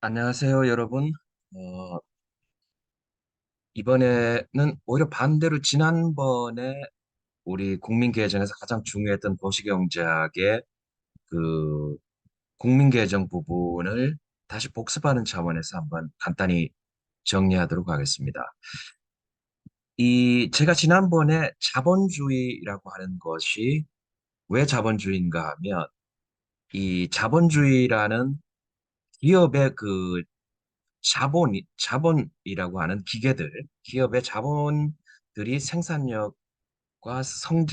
안녕하세요, 여러분. 어, 이번에는 오히려 반대로 지난번에 우리 국민계정에서 가장 중요했던 도시경제학의 그 국민계정 부분을 다시 복습하는 차원에서 한번 간단히 정리하도록 하겠습니다. 제가 지난번에 자본주의라고 하는 것이 왜 자본주의인가 하면 이 자본주의라는 기업의 자본이라고 하는 기계들, 기업의 자본들이 생산력과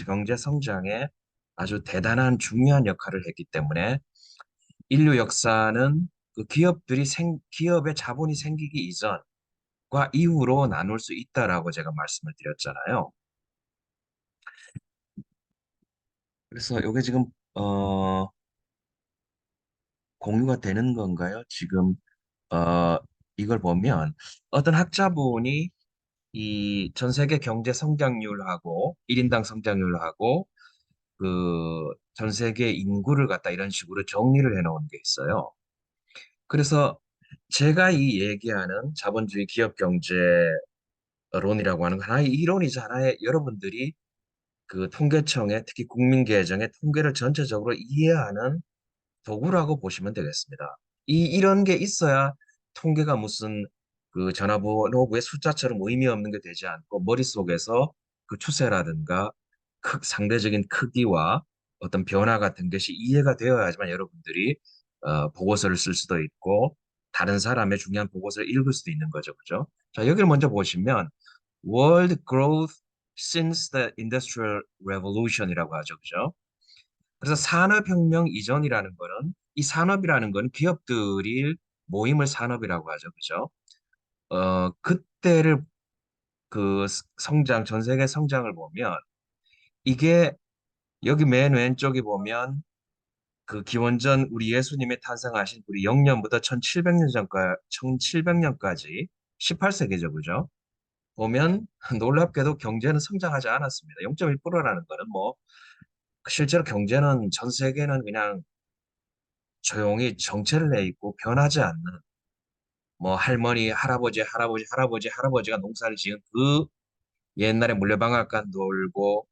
경제 성장에 아주 대단한 중요한 역할을 했기 때문에 인류 역사는 그 기업의 자본이 생기기 이전과 이후로 나눌 수 있다라고 제가 말씀을 드렸잖아요. 그래서 이게 지금 어, 공유가 되는 건가요? 지금 어, 이걸 보면 어떤 학자분이 이 전 세계 경제 성장률하고 1인당 성장률하고 그 전 세계 인구를 갖다 이런 식으로 정리를 해 놓은 게 있어요. 그래서 제가 이 얘기하는 자본주의 기업 경제론이라고 하는 건 하나의 이론이자 하나의 여러분들이 그 통계청의 특히 국민계정의 통계를 전체적으로 이해하는 도구라고 보시면 되겠습니다. 이런 게 있어야 통계가 무슨 그 전화번호부의 숫자처럼 의미 없는 게 되지 않고 머릿속에서 그 추세라든가 상대적인 크기와 어떤 변화 같은 것이 이해가 되어야지만 여러분들이 보고서를 쓸 수도 있고 다른 사람의 중요한 보고서를 읽을 수도 있는 거죠. 그죠? 자, 여기를 먼저 보시면 World Growth Since the Industrial Revolution이라고 하죠. 그죠? 그래서 산업혁명 이전이라는 거는 이 산업이라는 건 기업들이 모임을 산업이라고 하죠. 그죠? 그때를 전 세계 성장을 보면 이게 여기 맨 왼쪽에 보면 그 기원전 우리 예수님의 탄생하신 우리 0년부터 1700년 전까 1700년까지 18세기죠. 그죠? 보면 놀랍게도 경제는 성장하지 않았습니다. 0.1%라는 거는 뭐 실제로 경제는 전 세계는 그냥 조용히 정체를 내 있고 변하지 않는 뭐 할머니, 할아버지가 농사를 지은 그 옛날에 물레방앗간 돌고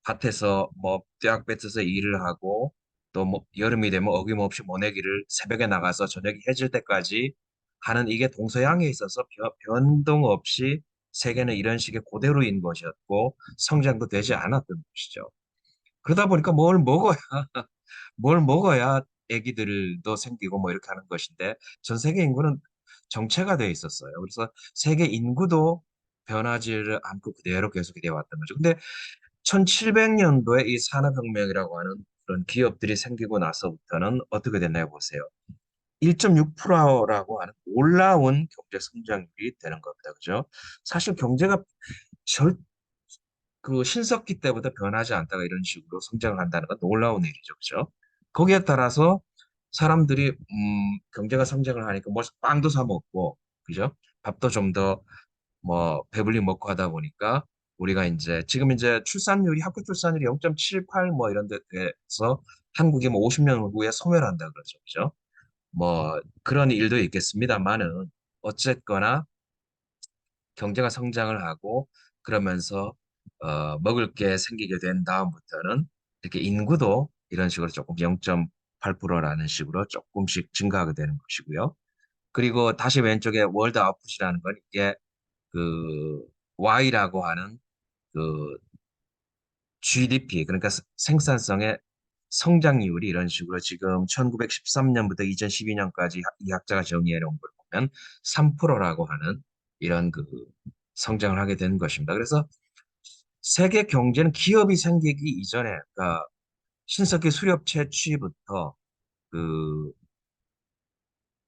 밭에서 뭐 뙤약 뱉어서 일을 하고 또 뭐 여름이 되면 어김없이 모내기를 새벽에 나가서 저녁이 해질 때까지 하는 이게 동서양에 있어서 변동 없이 세계는 이런 식의 고대로인 것이었고 성장도 되지 않았던 것이죠. 그러다 보니까 뭘 먹어야 아기들도 생기고 뭐 이렇게 하는 것인데 전 세계 인구는 정체가 돼 있었어요. 그래서 세계 인구도 변하지를 않고 그대로 계속 되어 왔던 거죠. 근데 1700년도에 이 산업혁명이라고 하는 그런 기업들이 생기고 나서부터는 어떻게 됐나요? 보세요. 1.6%라고 하는 올라온 경제 성장률이 되는 겁니다. 그죠? 사실 경제가 절, 신석기 때부터 변하지 않다가 이런 식으로 성장을 한다는 건 놀라운 일이죠. 그죠? 거기에 따라서 사람들이 경제가 성장을 하니까 뭐 빵도 사 먹고 그죠? 밥도 좀 더 뭐 배불리 먹고 하다 보니까 우리가 이제 지금 이제 학교 출산율이 0.78 뭐 이런 데 돼서 한국이 뭐 50년 후에 소멸한다 그러죠. 그죠? 뭐 그런 일도 있겠습니다만은 어쨌거나 경제가 성장을 하고 그러면서 먹을 게 생기게 된 다음부터는 이렇게 인구도 이런 식으로 조금 0.8%라는 식으로 조금씩 증가하게 되는 것이고요. 그리고 다시 왼쪽에 월드 아웃풋이라는 건 이게 그 Y라고 하는 그 GDP 그러니까 생산성의 성장률이 이런 식으로 지금 1913년부터 2012년까지 이 학자가 정리해 놓은 걸 보면 3%라고 하는 이런 성장을 하게 되는 것입니다. 그래서 세계 경제는 기업이 생기기 이전에 그러니까 신석기 수렵 채취부터 그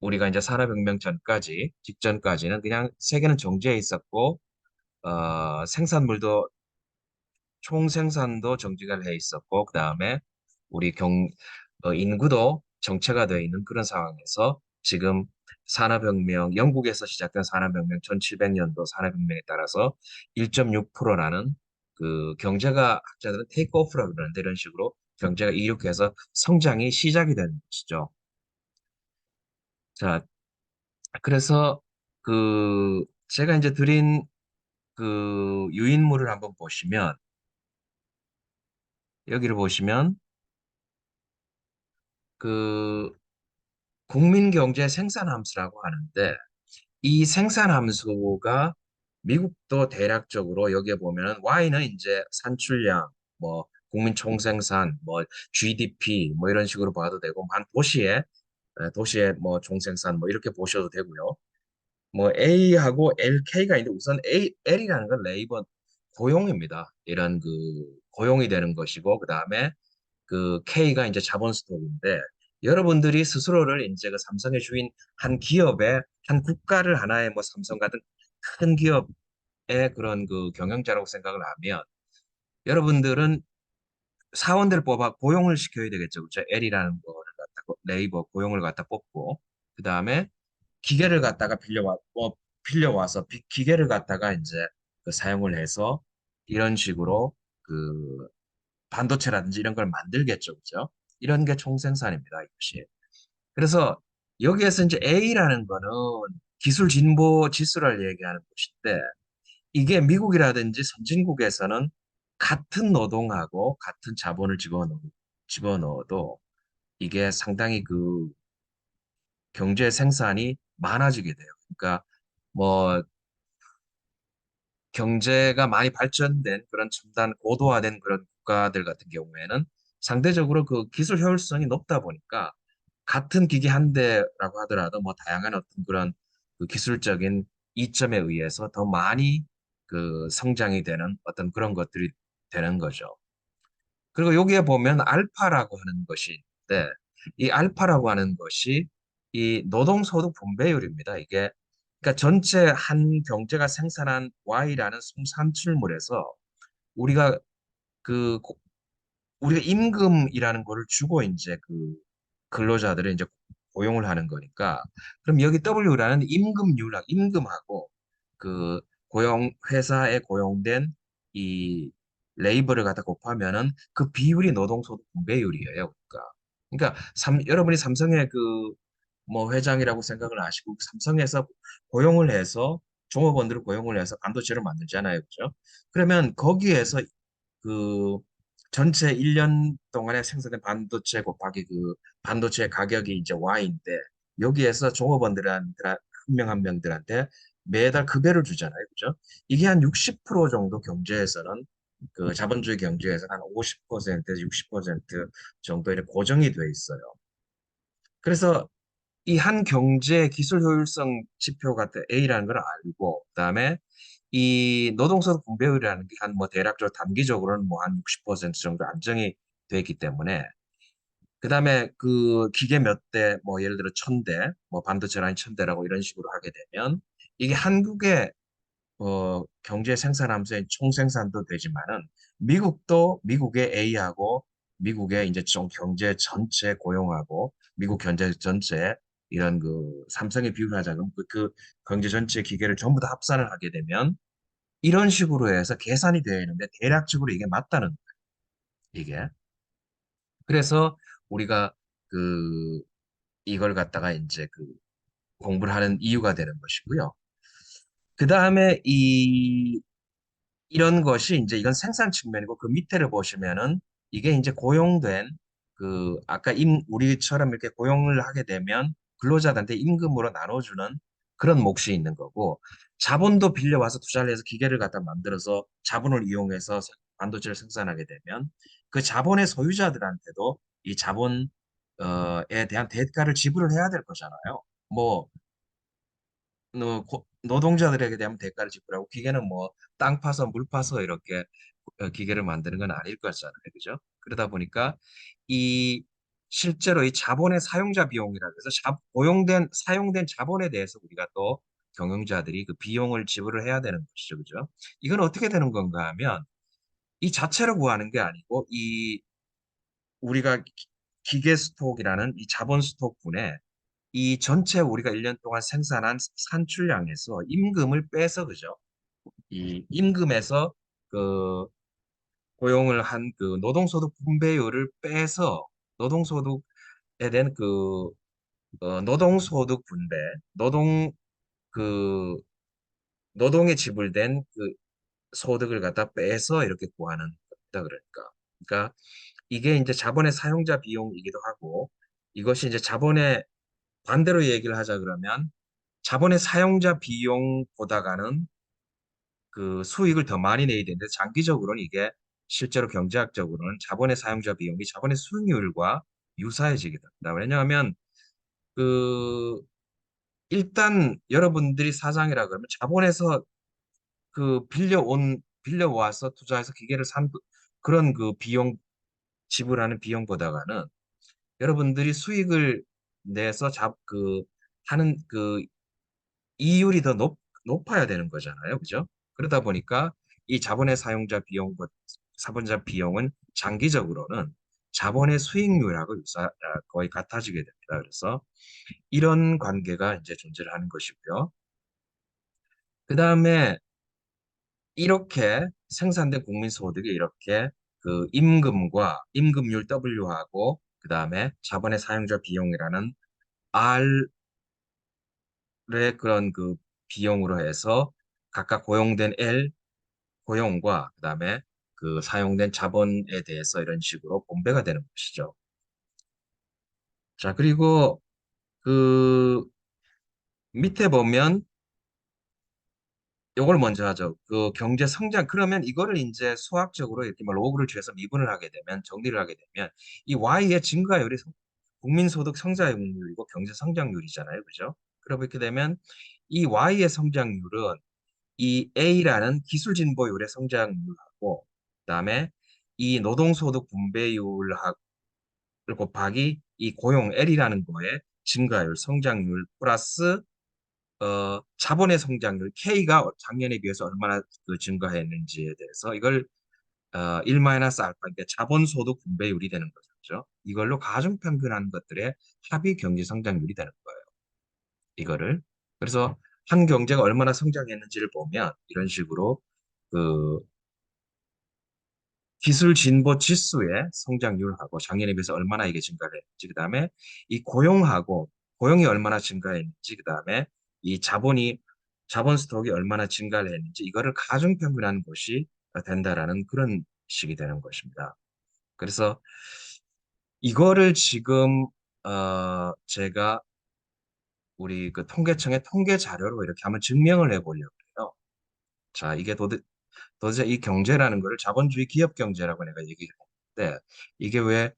우리가 이제 산업혁명 전까지 직전까지는 그냥 세계는 정지해 있었고 생산물도 총생산도 정지가 해 있었고 그다음에 우리 인구도 정체가 되어 있는 그런 상황에서 지금 영국에서 시작된 산업혁명 1700년도 산업혁명에 따라서 1.6%라는 그 경제가 학자들은 테이크오프라고 그러는데 이런 식으로 경제가 이륙해서 성장이 시작이 되는 것이죠. 자, 그래서 제가 이제 드린 그 유인물을 한번 보시면, 여기를 보시면 그 국민경제 생산함수라고 하는데, 이 생산함수가 미국도 대략적으로 여기에 보면은 Y는 이제 산출량, 뭐 국민 총생산, 뭐 GDP 뭐 이런 식으로 봐도 되고, 한 도시의 뭐 총생산 뭐 이렇게 보셔도 되고요. 뭐 A하고 LK가 있는데, 우선 L이라는 건 레이버 고용입니다. 이런 고용이 되는 것이고, 그다음에 K가 이제 자본 스톡인데, 여러분들이 스스로를 이제 삼성의 주인, 한 기업의 한 국가를 하나의 뭐 삼성 같은 큰 기업의 그런 경영자라고 생각을 하면, 여러분들은 사원들을 뽑아 고용을 시켜야 되겠죠. 그렇죠? L이라는 거를 갖다 레이버 고용을 갖다 뽑고, 그다음에 기계를 갖다가 빌려와서 기계를 갖다가 이제 사용을 해서 이런 식으로 반도체라든지 이런 걸 만들겠죠. 그죠? 이런 게 총생산입니다. 이것이. 그래서 여기에서 이제 A라는 거는 기술 진보 지수를 얘기하는 것인데, 이게 미국이라든지 선진국에서는 같은 노동하고 같은 자본을 집어넣어도 이게 상당히 경제 생산이 많아지게 돼요. 그러니까 뭐 경제가 많이 발전된 그런 첨단 고도화된 그런 국가들 같은 경우에는 상대적으로 기술 효율성이 높다 보니까 같은 기기 한 대라고 하더라도 뭐 다양한 어떤 그런 기술적인 이점에 의해서 더 많이 성장이 되는 어떤 그런 것들이 되는 거죠. 그리고 여기에 보면 알파라고 하는 것이 있는데, 이 알파라고 하는 것이 이 노동소득 분배율입니다. 이게 그러니까 전체 한 경제가 생산한 Y라는 생산출물에서 우리가 그 고- 우리가 임금이라는 거를 주고 이제 근로자들을 이제 고용을 하는 거니까, 그럼 여기 W라는 임금하고 회사에 고용된 이 레이버를 갖다 곱하면은 그 비율이 노동소득 분배율이에요. 그러니까 여러분이 삼성의 뭐 회장이라고 생각을 하시고, 삼성에서 고용을 해서 종업원들을 고용을 해서 반도체를 만들잖아요. 그죠? 그러면 거기에서 그 전체 1년 동안에 생산된 반도체 곱하기 반도체 가격이 이제 Y인데, 여기에서 종업원들한테 한 명 한 명들한테 매달 급여를 주잖아요. 그죠? 이게 한 60% 정도 경제에서는 자본주의 경제에서는 한 50%에서 60% 정도 이렇게 고정이 돼 있어요. 그래서 이 한 경제 기술 효율성 지표 같은 A라는 걸 알고, 그다음에 이 노동소득 분배율이라는 게 한 뭐 대략적으로 단기적으로는 뭐 한 60% 정도 안정이 돼 있기 때문에, 그다음에 기계 몇 대, 뭐 예를 들어 1,000대, 뭐 반도체 라인 1,000대라고 이런 식으로 하게 되면, 이게 한국의 경제 생산하면서 총생산도 되지만은, 미국의 A하고 미국의 이제 좀 경제 전체 고용하고 미국 경제 전체 이런 삼성의 비율을 하자면 경제 전체 기계를 전부 다 합산을 하게 되면 이런 식으로 해서 계산이 되어 있는데, 대략적으로 이게 맞다는 거예요. 이게. 그래서 우리가 그 이걸 갖다가 이제 공부를 하는 이유가 되는 것이고요. 그 다음에 이런 것이 이제 이건 생산 측면이고, 그 밑에를 보시면은 이게 이제 고용된 아까 우리처럼 이렇게 고용을 하게 되면 근로자들한테 임금으로 나눠주는 그런 몫이 있는 거고, 자본도 빌려와서 투자를 해서 기계를 갖다 만들어서 자본을 이용해서 반도체를 생산하게 되면 그 자본의 소유자들한테도 이 자본에 대한 대가를 지불을 해야 될 거잖아요. 뭐 노동자들에게 대한 대가를 지불하고, 기계는 뭐 땅 파서 물 파서 이렇게 기계를 만드는 건 아닐 거잖아요. 그죠? 그러다 보니까 이 실제로 이 자본의 사용자 비용이라고 해서 사용된 자본에 대해서 우리가 또 경영자들이 그 비용을 지불을 해야 되는 것이죠. 그죠? 이건 어떻게 되는 건가 하면, 이 자체로 구하는 게 아니고, 우리가 기계 스톡이라는 이 자본 스톡분에 이 전체 우리가 1년 동안 생산한 산출량에서 임금을 빼서, 그죠? 이 임금에서 그 고용을 한 노동소득 분배율을 빼서 노동소득에 대한 노동소득 분배, 노동 그 노동에 지불된 그 소득을 갖다 빼서 이렇게 구하는 겁니다. 그러니까 이게 이제 자본의 사용자 비용이기도 하고 이것이 이제 자본의 반대로 얘기를 하자 그러면 자본의 사용자 비용보다가는 그 수익을 더 많이 내야 되는데 장기적으로는 이게 실제로 경제학적으로는 자본의 사용자 비용이 자본의 수익률과 유사해지게 됩니다. 왜냐하면 그 일단 여러분들이 사장이라 그러면 자본에서 그 빌려와서 투자해서 기계를 산 그런 그 비용 지불하는 비용보다가는 여러분들이 수익을 내서 하는 그 이율이 더 높아야 되는 거잖아요. 그죠? 그러다 보니까 이 자본자 비용은 장기적으로는 자본의 수익률하고 거의 같아지게 됩니다. 그래서 이런 관계가 이제 존재를 하는 것이고요. 그 다음에 이렇게 생산된 국민소득이 이렇게 그 임금률 W하고 그 다음에 자본의 사용자 비용이라는 R의 그런 그 비용으로 해서 각각 고용된 L 고용과 그 다음에 그 사용된 자본에 대해서 이런 식으로 분배가 되는 것이죠. 자, 그리고 그 밑에 보면 요걸 먼저 하죠. 그 경제 성장 그러면 이거를 이제 수학적으로 이렇게 뭐 로그를 취해서 미분을 하게 되면 정리를 하게 되면 이 Y의 증가율이 국민소득 성장률이고 경제 성장률이잖아요. 그죠? 그렇게 되면 이 Y의 성장률은 이 A라는 기술 진보율의 성장률하고 그다음에 이 노동소득 분배율하고 곱하기 이 고용 L이라는 거의 증가율, 성장률 플러스 자본의 성장률 K가 작년에 비해서 얼마나 그 증가했는지에 대해서 이걸 1-알파 그러니까 자본소득 분배율이 되는 거죠. 이걸로 가중평균하는 것들의 합의 경제 성장률이 되는 거예요. 이거를. 그래서 한 경제가 얼마나 성장했는지를 보면 이런 식으로 그 기술 진보 지수의 성장률하고 작년에 비해서 얼마나 이게 증가를 했는지, 그다음에 이 고용이 얼마나 증가했는지, 그다음에 이 자본 스톡이 얼마나 증가를 했는지 이거를 가중평균하는 것이 된다라는 그런 식이 되는 것입니다. 그래서 이거를 지금 제가 우리 그 통계청의 통계 자료로 이렇게 한번 증명을 해보려고 해요. 자, 이게 도대체 이 경제라는 거를 자본주의 기업 경제라고 내가 얘기를 했는데 이게 왜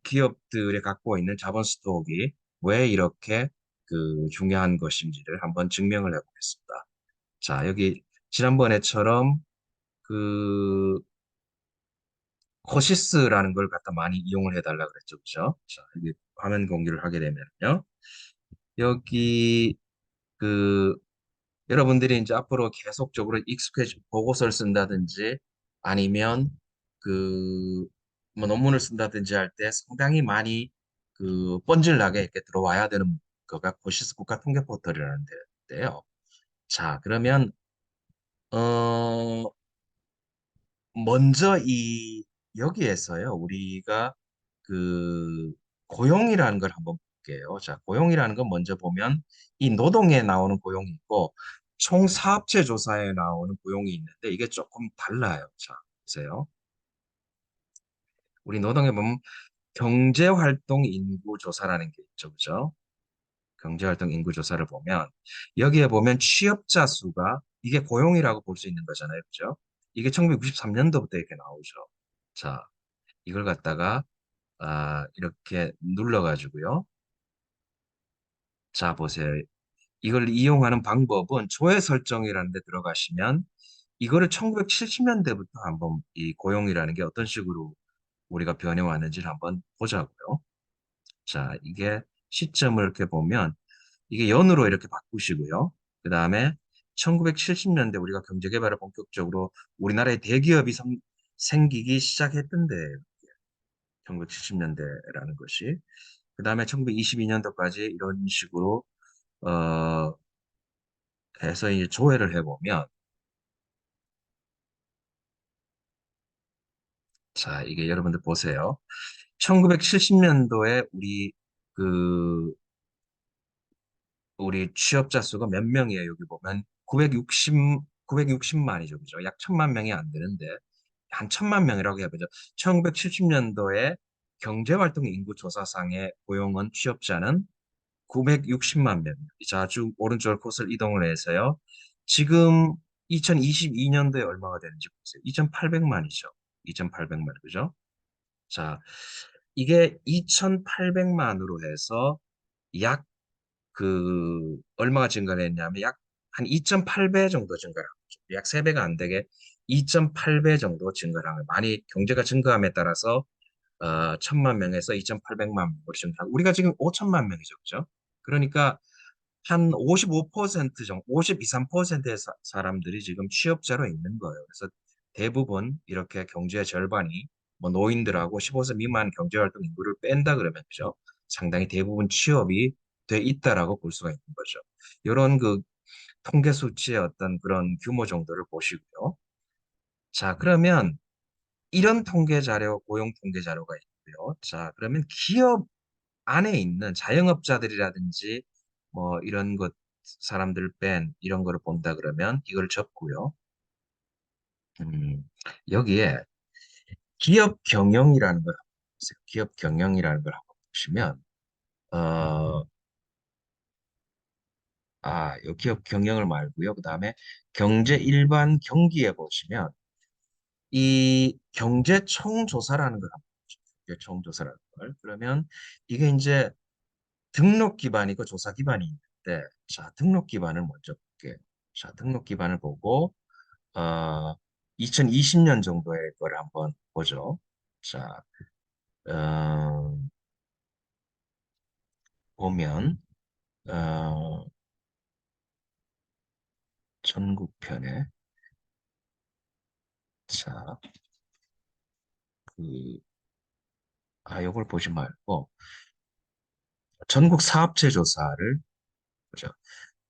기업들이 갖고 있는 자본 스톡이 왜 이렇게 그 중요한 것인지를 한번 증명을 해보겠습니다. 자, 여기 지난번에처럼 그 코시스라는 걸 갖다 많이 이용을 해달라 그랬죠, 그죠? 자, 여기 화면 공유를 하게 되면요, 여기 그 여러분들이 이제 앞으로 계속적으로 익숙해지 보고서를 쓴다든지 아니면 그 뭐 논문을 쓴다든지 할 때 상당히 많이 그 뻔질나게 이렇게 들어와야 되는 거가 고시스 국가 통계 포털이라는 데인데요. 자, 그러면 어 먼저 이 여기에서요 우리가 그 고용이라는 걸 한번 볼게요. 자, 고용이라는 건 먼저 보면 이 노동에 나오는 고용이 있고 총 사업체 조사에 나오는 고용이 있는데 이게 조금 달라요. 자, 보세요. 우리 노동에 보면 경제활동 인구 조사라는 게 있죠. 그죠? 경제활동 인구 조사를 보면 여기에 보면 취업자 수가 이게 고용이라고 볼 수 있는 거잖아요. 그죠? 이게 1993년도부터 이렇게 나오죠. 자, 이걸 갖다가 이렇게 눌러가지고요. 자, 보세요. 이걸 이용하는 방법은 조회 설정이라는 데 들어가시면 이거를 1970년대부터 한번 이 고용이라는 게 어떤 식으로 우리가 변해왔는지를 한번 보자고요. 자, 이게 시점을 이렇게 보면 이게 연으로 이렇게 바꾸시고요. 그 다음에 1970년대 우리가 경제개발을 본격적으로 우리나라의 대기업이 생기기 시작했던 데 1970년대라는 것이. 그 다음에 1922년도까지 이런 식으로 어, 해서 이제 조회를 해보면 자, 이게 여러분들 보세요. 1970년도에 우리 취업자 수가 몇 명이에요? 여기 보면 960만이죠. 그죠? 약 1000만 명이 안 되는데, 한 1000만 명이라고 해보죠. 1970년도에 경제활동 인구조사상의 고용은 취업자는 960만 명. 자, 쭉 오른쪽 컷을 이동을 해서요. 지금 2022년도에 얼마가 되는지 보세요. 2800만이죠. 2800만, 그죠? 자, 이게 2800만으로 해서 약 얼마가 증가를 했냐면 약 한 2.8배 정도 증가를 한 거죠. 약 3배가 안 되게 2.8배 정도 증가를 한 거예요. 많이 경제가 증가함에 따라서 1000만 명에서 2,800만 명으로 증가하고 우리가 지금 5천만 명이죠. 그죠? 그러니까 한 55% 정도, 52, 3%의 사람들이 지금 취업자로 있는 거예요. 그래서 대부분 이렇게 경제의 절반이 뭐 노인들하고 15세 미만 경제활동 인구를 뺀다 그러면 그죠? 상당히 대부분 취업이 돼 있다라고 볼 수가 있는 거죠. 이런 통계 수치의 어떤 그런 규모 정도를 보시고요. 자, 그러면 이런 통계 자료, 고용 통계 자료가 있고요. 자, 그러면 기업 안에 있는 자영업자들이라든지 뭐 이런 것 사람들 뺀 이런 거를 본다 그러면 이걸 접고요. 음, 여기에 기업 경영이라는 걸 한번 보세요. 기업 경영이라는 걸 한번 보시면 어, 요 기업 경영을 말고요. 그다음에 경제 일반 경기에 보시면 이 경제총조사라는 걸 한번 보시죠. 경제총조사라는 걸. 그러면 이게 이제 등록 기반이고 조사 기반이 있는데, 자, 등록 기반을 먼저 볼게요. 자, 등록 기반을 보고, 어, 2020년 정도의 거를 한번 보죠. 자, 어, 보면, 어, 전국편에, 자, 그, 요걸 보지 말고, 전국 사업체 조사를 보죠.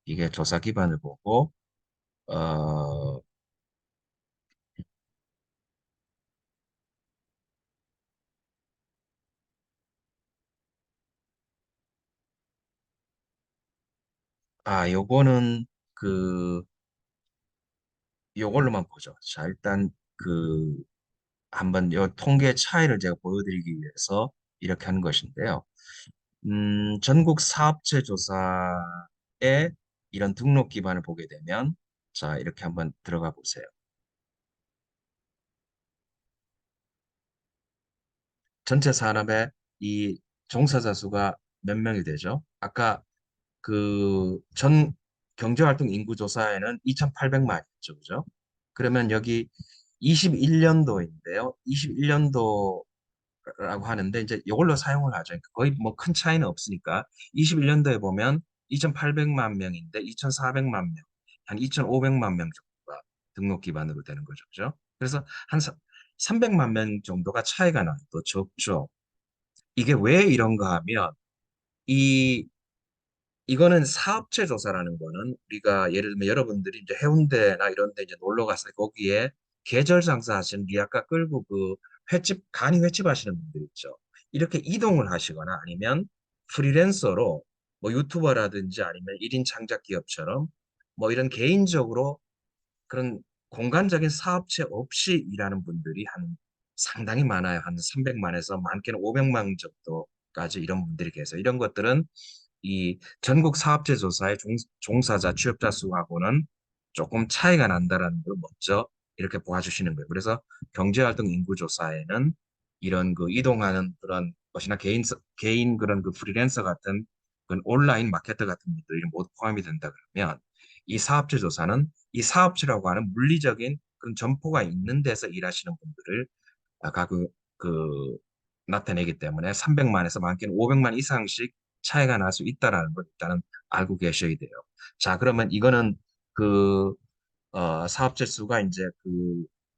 이게 조사 기반을 보고, 어, 요거는 그, 요걸로만 보죠. 자, 일단 한번 요 통계 차이를 제가 보여드리기 위해서 이렇게 하는 것인데요. 전국 사업체 조사에 이런 등록 기반을 보게 되면 자, 이렇게 한번 들어가 보세요. 전체 산업의 이 종사자 수가 몇 명이 되죠? 아까 전 경제활동 인구조사에는 2,800만이었죠. 그죠? 그러면 여기 21년도인데요. 21년도 라고 하는데 이제 이걸로 사용을 하죠. 그러니까 거의 뭐 큰 차이는 없으니까 21년도에 보면 2,800만 명인데 2,400만 명, 한 2,500만 명 정도가 등록 기반으로 되는 거죠. 그죠? 그래서 한 300만 명 정도가 차이가 나요. 또 적죠. 이게 왜 이런가 하면 이 이거는 사업체 조사라는 거는 우리가 예를 들면 여러분들이 이제 해운대나 이런 데 이제 놀러 갔을 때 거기에 계절 장사하시는 리아카 끌고 횟집, 간이 횟집 하시는 분들 있죠. 이렇게 이동을 하시거나 아니면 프리랜서로 뭐 유튜버라든지 아니면 1인 창작 기업처럼 뭐 이런 개인적으로 그런 공간적인 사업체 없이 일하는 분들이 상당히 많아요. 한 300만에서 많게는 500만 정도까지 이런 분들이 계세요. 이런 것들은 이 전국 사업체 조사의 종사자 취업자 수하고는 조금 차이가 난다라는 걸 먼저 이렇게 보아주시는 거예요. 그래서 경제활동 인구조사에는 이런 이동하는 그런 것이나 개인 그런 프리랜서 같은 그런 온라인 마케터 같은 분들이 모두 포함이 된다 그러면 이 사업체 조사는 이 사업체라고 하는 물리적인 그런 점포가 있는 데서 일하시는 분들을 그 나타내기 때문에 300만에서 많게는 500만 이상씩 차이가 날 수 있다라는 걸 일단은 알고 계셔야 돼요. 자, 그러면 이거는 그 사업체 수가 이제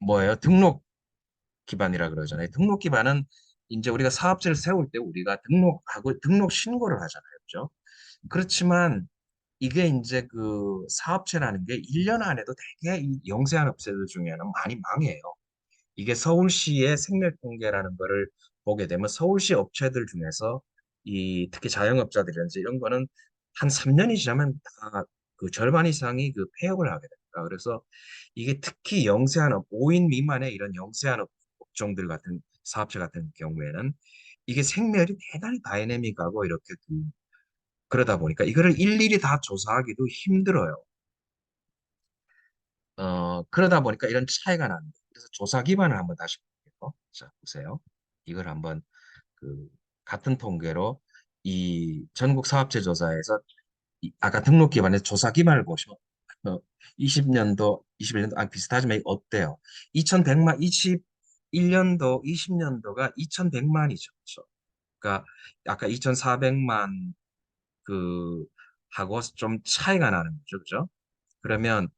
뭐예요? 등록 기반이라 그러잖아요. 등록 기반은 이제 우리가 사업체를 세울 때 우리가 등록하고 등록 신고를 하잖아요. 그죠? 그렇지만 이게 이제 사업체라는 게 1년 안에도 되게 이 영세한 업체들 중에는 많이 망해요. 이게 서울시의 생활 통계라는 거를 보게 되면 서울시 업체들 중에서 이 특히 자영업자들이라든지 이런 거는 한 3년이 지나면 다 그 절반 이상이 그 폐업을 하게 됩니다. 그래서 이게 특히 영세한 5인 미만의 이런 영세한 업종들 같은 사업체 같은 경우에는 이게 생멸이 대단히 다이내믹하고 이렇게 그러다 보니까 이거를 일일이 다 조사하기도 힘들어요. 그러다 보니까 이런 차이가 납니다. 그래서 조사 기반을 한번 다시 볼게요. 자, 보세요. 이걸 한번 그 같은 통계로 이 전국 사업체 조사에서 아까 등록 기반의 조사 기반을 보시면 20년도, 21년도 비슷하지만 이게 어때요? 2100만, 21년도, 20년도가 2100만이죠. 그렇죠? 그러니까 아까 2400만 그 하고 좀 차이가 나는 거죠. 그죠? 그러면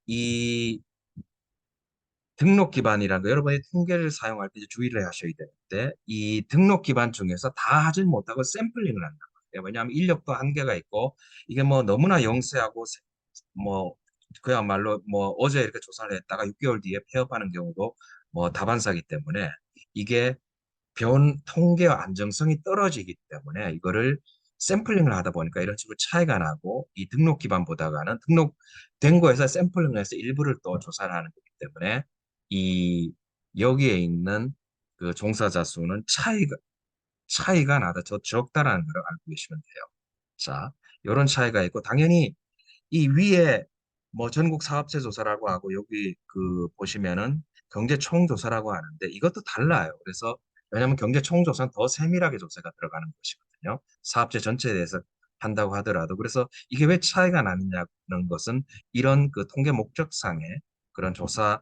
이 등록 기반이라는 거 여러분이 통계를 사용할 때 주의를 하셔야 되는데 이 등록 기반 중에서 다 하질 못하고 샘플링을 한단 말이에요. 왜냐하면 인력도 한계가 있고 이게 뭐 너무나 영세하고 뭐 그야말로 뭐 어제 이렇게 조사를 했다가 6개월 뒤에 폐업하는 경우도 뭐 다반사기 때문에 이게 변 통계와 안정성이 떨어지기 때문에 이거를 샘플링을 하다 보니까 이런 식으로 차이가 나고 이 등록 기반보다가는 등록된 거에서 샘플링을 해서 일부를 또 조사를 하는 거기 때문에 이 여기에 있는 그 종사자 수는 차이가 나다 적다라는 걸 알고 계시면 돼요. 자, 이런 차이가 있고 당연히 이 위에 뭐 전국 사업체 조사라고 하고 여기 그 보시면은 경제 총조사라고 하는데 이것도 달라요. 그래서 왜냐하면 경제 총조사는 더 세밀하게 조사가 들어가는 것이거든요. 사업체 전체에 대해서 한다고 하더라도 그래서 이게 왜 차이가 나느냐는 것은 이런 그 통계 목적상의 그런 조사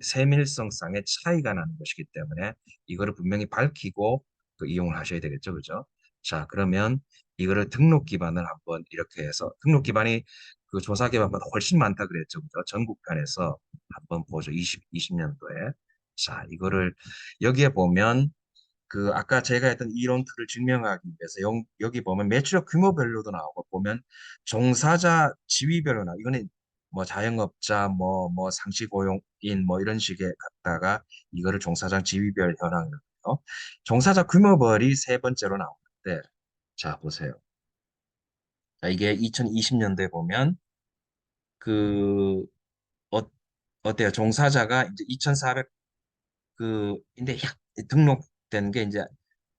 세밀성상의 차이가 나는 것이기 때문에 이거를 분명히 밝히고 그 이용을 하셔야 되겠죠, 그죠? 자, 그러면 이거를 등록 기반을 한번 이렇게 해서 등록 기반이 그 조사 기반보다 훨씬 많다 그랬죠. 그죠? 전국편에서 한번 보죠. 20년도에. 자, 이거를 여기에 보면 그 아까 제가 했던 이론틀을 증명하기 위해서 여기 보면 매출액 규모별로도 나오고 보면 종사자 지위별로 나와. 이거는 뭐 자영업자 뭐 상시 고용인 뭐 이런 식의 갖다가 이거를 종사자 지위별 현황이거든요. 종사자 규모별이 세 번째로 나오는데 자, 보세요. 자, 이게 2020년도에 보면 그 어, 어때요? 종사자가 이제 2,400 근데 등록된 게 이제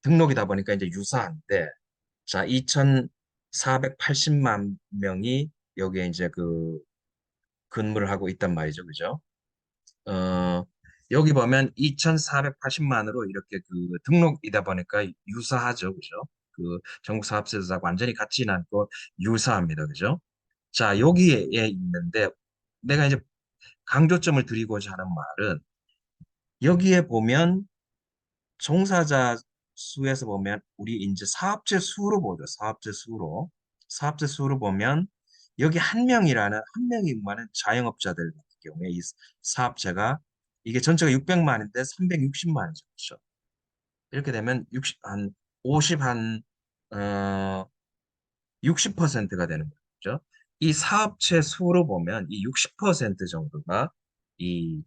등록이다 보니까 이제 유사한데 자, 2,480만 명이 여기에 이제 그 근무를 하고 있단 말이죠. 그죠? 어, 여기 보면 2,480만으로 이렇게 그 등록이다 보니까 유사하죠. 그죠? 그 전국 사업체자하고 완전히 같지는 않고 유사합니다. 그죠? 자, 여기에 있는데 내가 이제 강조점을 드리고자 하는 말은 여기에 보면 종사자 수에서 보면 우리 이제 사업체 수로 보죠. 사업체 수로. 사업체 수로 보면 여기 한 명이만은 자영업자들 같은 경우에 이 사업체가 이게 전체가 600만인데 360만이죠. 그렇죠? 이렇게 되면 50, 어, 60%가 되는 거죠. 이 사업체 수로 보면 이 60% 정도가 이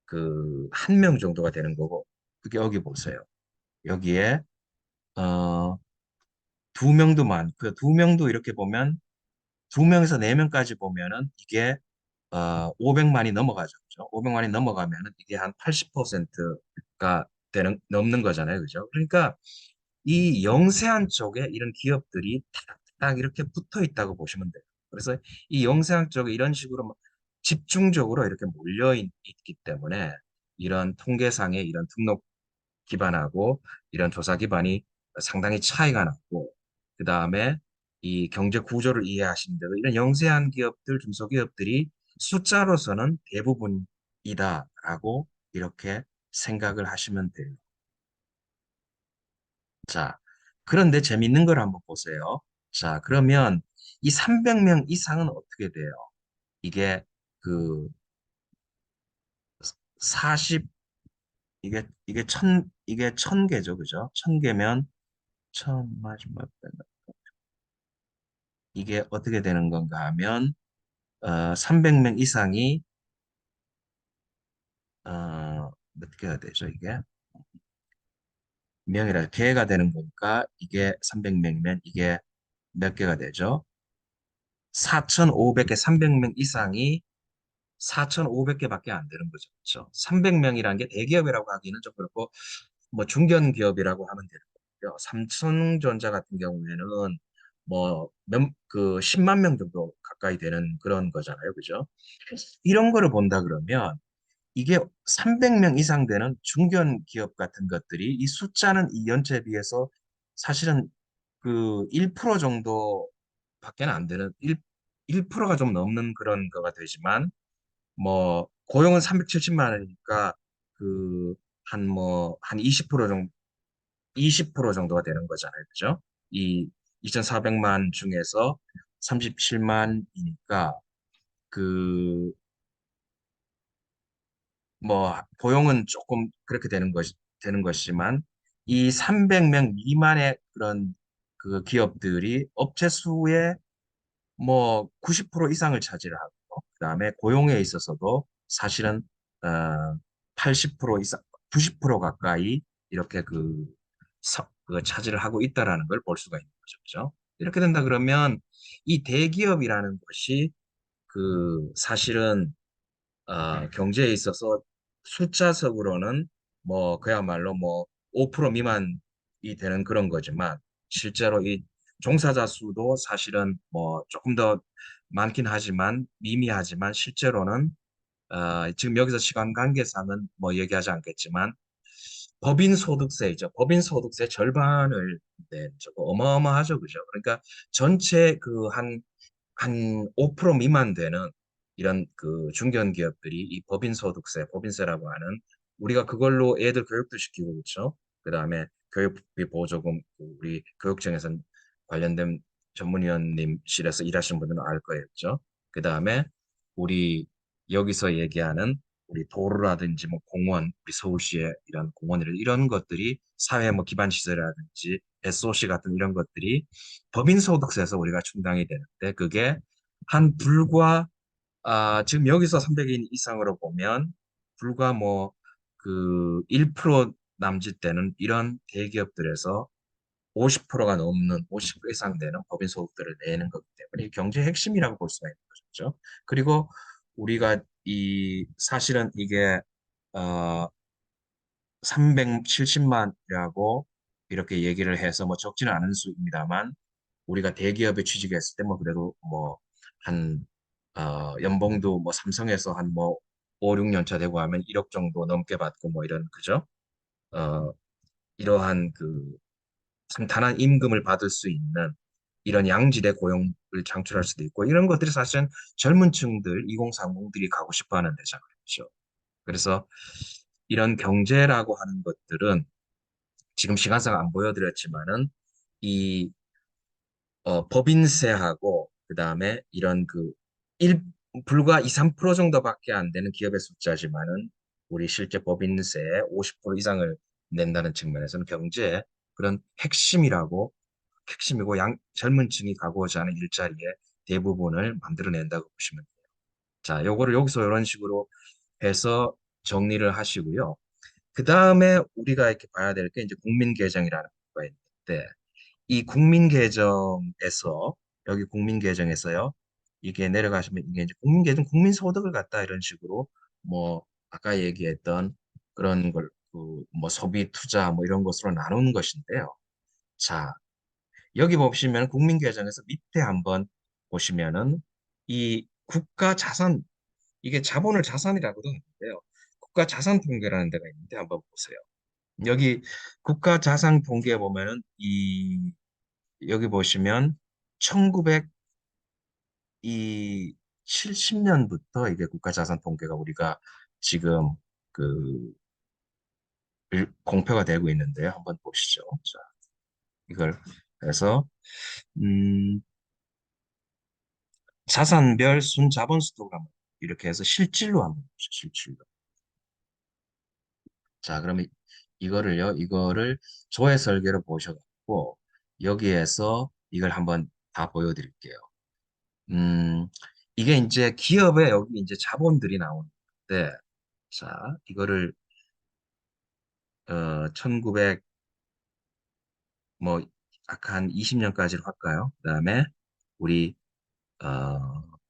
그 한 명 정도가 되는 거고 그게 여기 보세요. 여기에 어, 두 명도 많고요. 두 명도 이렇게 보면 두 명에서 네 명까지 보면은 이게 500만이 넘어가죠. 그죠? 500만이 넘어가면은 이게 한 80%가 넘는 거잖아요. 그죠? 그러니까 이 영세한 쪽에 이런 기업들이 딱 이렇게 붙어 있다고 보시면 돼요. 그래서 이 영세한 쪽에 이런 식으로 막 집중적으로 이렇게 있기 때문에 이런 통계상의 이런 등록 기반하고 이런 조사 기반이 상당히 차이가 났고 그 다음에 이 경제 구조를 이해하시는 대로 이런 영세한 기업들, 중소기업들이 숫자로서는 대부분이다라고 이렇게 생각을 하시면 돼요. 자, 그런데 재밌는 걸 한번 보세요. 자, 그러면 이 300명 이상은 어떻게 돼요? 이게 그 40, 이게 천 개죠, 그죠? 천 개면 마지막 이게 어떻게 되는 건가 하면 300명 이상이 어떻게 해야 되죠, 이게? 명이라 개가 되는 거니까 이게 300명이면 이게 몇 개가 되죠? 4,500개, 300명 이상이 4,500개밖에 안 되는 거죠. 그렇죠? 300명이라는 게 대기업이라고 하기는 좀 그렇고 뭐 중견기업이라고 하면 되는 거고요. 삼성전자 같은 경우에는 그 10만 명 정도 가까이 되는 그런 거잖아요. 그죠? 이런 거를 본다 그러면 이게 300명 이상 되는 중견기업 같은 것들이 이 숫자는 이 연체에 비해서 사실은 그 1% 정도밖에 안 되는 1%가 좀 넘는 그런 거가 되지만 뭐 고용은 370만 원이니까 그 한 20% 정도 20% 정도가 되는 거잖아요. 그죠? 이 2,400만 중에서 37만이니까 그 뭐 고용은 조금 그렇게 되는 것이지만 이 300명 미만의 그런 그 기업들이 업체 수의 뭐 90% 이상을 차지를 하고 그다음에 고용에 있어서도 사실은 어 80% 이상 90% 가까이 이렇게 그 차지를 하고 있다라는 걸 볼 수가 있는 거죠. 그죠? 이렇게 된다 그러면 이 대기업이라는 것이 그 사실은 경제에 있어서 숫자적으로는 뭐 그야말로 뭐 5% 미만이 되는 그런 거지만 실제로 이 종사자 수도 사실은 뭐 조금 더 많긴 하지만 미미하지만 실제로는 지금 여기서 시간 관계상은 뭐 얘기하지 않겠지만 법인 소득세이죠. 법인 소득세 절반을 낸 저거 어마어마하죠, 그죠? 그러니까 전체 한 5% 미만 되는 이런 그 중견기업들이 이 법인소득세, 법인세라고 하는 우리가 그걸로 애들 교육도 시키고 그렇죠. 그다음에 교육비 보조금 우리 교육청에서 관련된 전문위원님실에서 일하시는 분들은 알 거예요, 그렇죠? 그다음에 우리 여기서 얘기하는 우리 도로라든지 뭐 공원, 우리 서울시의 이런 공원이나 이런 것들이 사회 뭐 기반 시설이라든지 SOC 같은 이런 것들이 법인소득세에서 우리가 충당이 되는데 그게 한 불과 지금 여기서 300인 이상으로 보면 불과 뭐 그 1% 남짓 되는 이런 대기업들에서 50%가 넘는 50% 이상 되는 법인 소득들을 내는 거기 때문에 이 경제의 핵심이라고 볼 수가 있는 거죠. 그리고 우리가 이 사실은 이게 어 370만이라고 이렇게 얘기를 해서 뭐 적지는 않은 수입니다만 우리가 대기업에 취직했을 때 뭐 그래도 뭐 한 연봉도 뭐 삼성에서 한 뭐 5, 6년 차 되고 하면 1억 정도 넘게 받고 뭐 이런 그죠? 어 이러한 그 상당한 임금을 받을 수 있는 이런 양질의 고용을 창출할 수도 있고 이런 것들이 사실은 젊은 층들 2030들이 가고 싶어 하는 데잖아요. 그렇죠? 그래서 이런 경제라고 하는 것들은 지금 시간상 안 보여드렸지만은 이 법인세하고 그다음에 이런 불과 2, 3% 정도밖에 안 되는 기업의 숫자지만은 우리 실제 법인세의 50% 이상을 낸다는 측면에서는 경제의 그런 핵심이고 젊은 층이 가고자 하는 일자리의 대부분을 만들어낸다고 보시면 돼요. 자, 요거를 여기서 이런 식으로 해서 정리를 하시고요. 그 다음에 우리가 이렇게 봐야 될 게 이제 국민계정이라는 거가 있는데 이 국민계정에서 여기 국민계정에서요. 이게 내려가시면 이게 이제 국민계정 국민소득을 갖다 이런 식으로 뭐 아까 얘기했던 그런 걸 그 뭐 소비 투자 뭐 이런 것으로 나누는 것인데요. 자, 여기 보시면 국민계정에서 밑에 한번 보시면은 이 국가 자산 이게 자본을 자산이라고도 하는데요. 국가 자산 통계라는 데가 있는데 한번 보세요. 여기 국가 자산 통계에 보면은 여기 보시면 1970년부터 이게 국가자산 통계가 우리가 지금 그 공표가 되고 있는데요. 한번 보시죠. 자, 이걸 해서 음, 자산별 순자본 수도 한번 이렇게 해서 실질로 한번 보시죠. 실질로. 자, 그러면 이거를 조회 설계로 보셔갖고 여기에서 이걸 한번 다 보여드릴게요. 음, 이게 이제 기업에 여기 이제 자본들이 나오는데, 자, 이거를, 1900, 뭐 아까 한 20년까지로 할까요? 그다음에 우리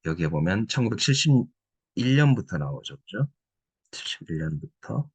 여기에 보면 1971년부터 나오죠. 그죠? 71년부터.